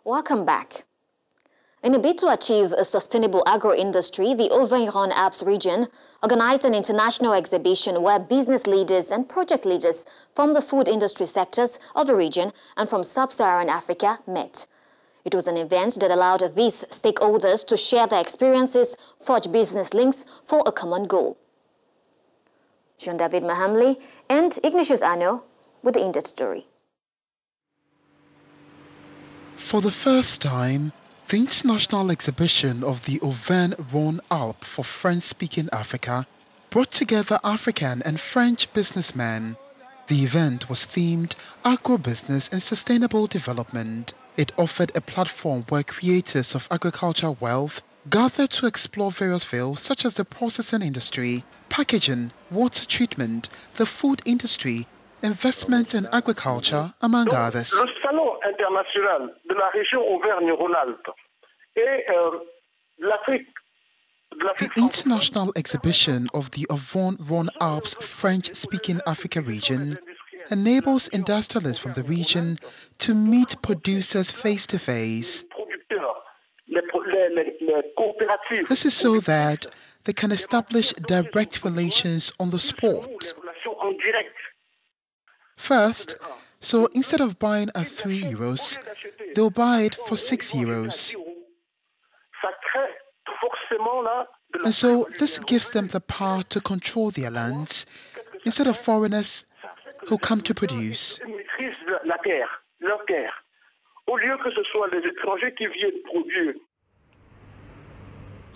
Welcome back. In a bid to achieve a sustainable agro-industry, the Auvergne-Rhône-Alpes region organized an international exhibition where business leaders and project leaders from the food industry sectors of the region and from sub-Saharan Africa met. It was an event that allowed these stakeholders to share their experiences, forge business links for a common goal. Jean-David Mahamli and Ignatius Ano with the in-depth story. For the first time, the international exhibition of the Auvergne-Rhône-Alpes for French-speaking Africa brought together African and French businessmen. The event was themed Agro-Business and Sustainable Development. It offered a platform where creators of agricultural wealth gathered to explore various fields such as the processing industry, packaging, water treatment, the food industry, investment in agriculture, among others. Le Salon international de la région Auvergne-Rhône-Alpes et l'Afrique. The international exhibition of the Auvergne-Rhône-Alpes French-speaking Africa region enables industrialists from the region to meet producers face-to-face. This is so that they can establish direct relations on the spot. First, so instead of buying at €3, they'll buy it for €6. And so this gives them the power to control their lands instead of foreigners who come to produce.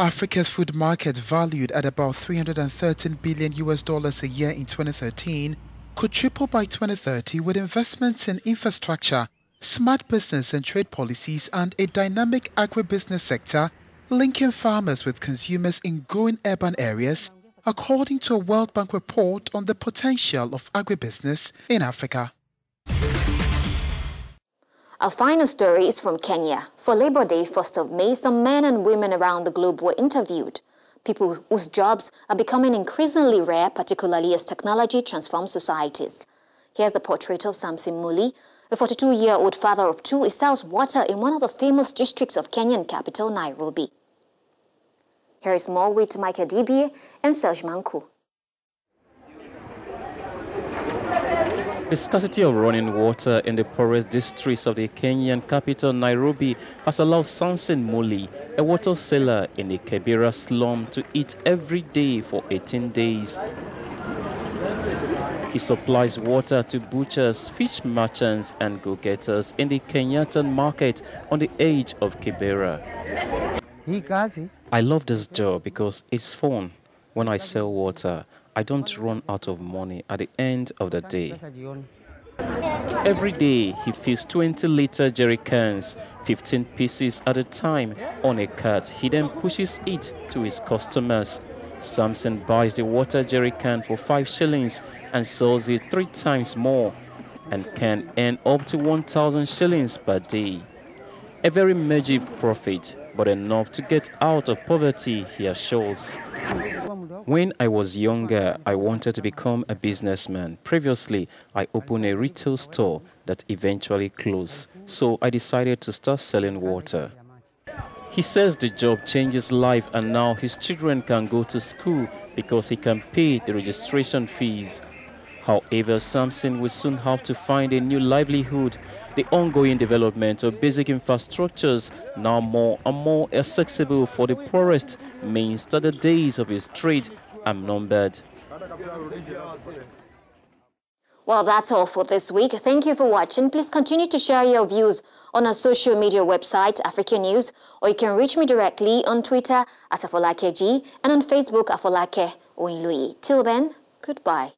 Africa's food market, valued at about $313 billion a year in 2013, could triple by 2030 with investments in infrastructure, smart business and trade policies, and a dynamic agribusiness sector linking farmers with consumers in growing urban areas, according to a World Bank report on the potential of agribusiness in Africa. Our final story is from Kenya. For Labor Day, 1st of May, some men and women around the globe were interviewed. People whose jobs are becoming increasingly rare, particularly as technology transforms societies. Here's the portrait of Samson Muli, a 42-year-old father of two who sells water in one of the famous districts of Kenyan capital, Nairobi. Here is more with Mike Adibie and Serge Mankou. The scarcity of running water in the poorest districts of the Kenyan capital, Nairobi, has allowed Samson Muli, a water seller in the Kibera slum, to eat every day for 18 days. He supplies water to butchers, fish merchants, and go-getters in the Kenyatta market on the edge of Kibera. I love this job because it's fun. When I sell water, I don't run out of money at the end of the day. Every day, he fills 20-liter jerry cans, 15 pieces at a time, on a cart. He then pushes it to his customers. Samson buys the water jerry can for 5 shillings and sells it 3 times more, and can earn up to 1,000 shillings per day. A very meager profit, but enough to get out of poverty, he assures. When I was younger, I wanted to become a businessman. Previously, I opened a retail store that eventually closed, so I decided to start selling water. He says the job changes life, and now his children can go to school because he can pay the registration fees. However, Samson will soon have to find a new livelihood. The ongoing development of basic infrastructures, now more and more accessible for the poorest, means that the days of his trade are numbered. Well, that's all for this week. Thank you for watching. Please continue to share your views on our social media website, Africanews, or you can reach me directly on Twitter at AfolakeG and on Facebook, Afolake Oinluyi. Till then, goodbye.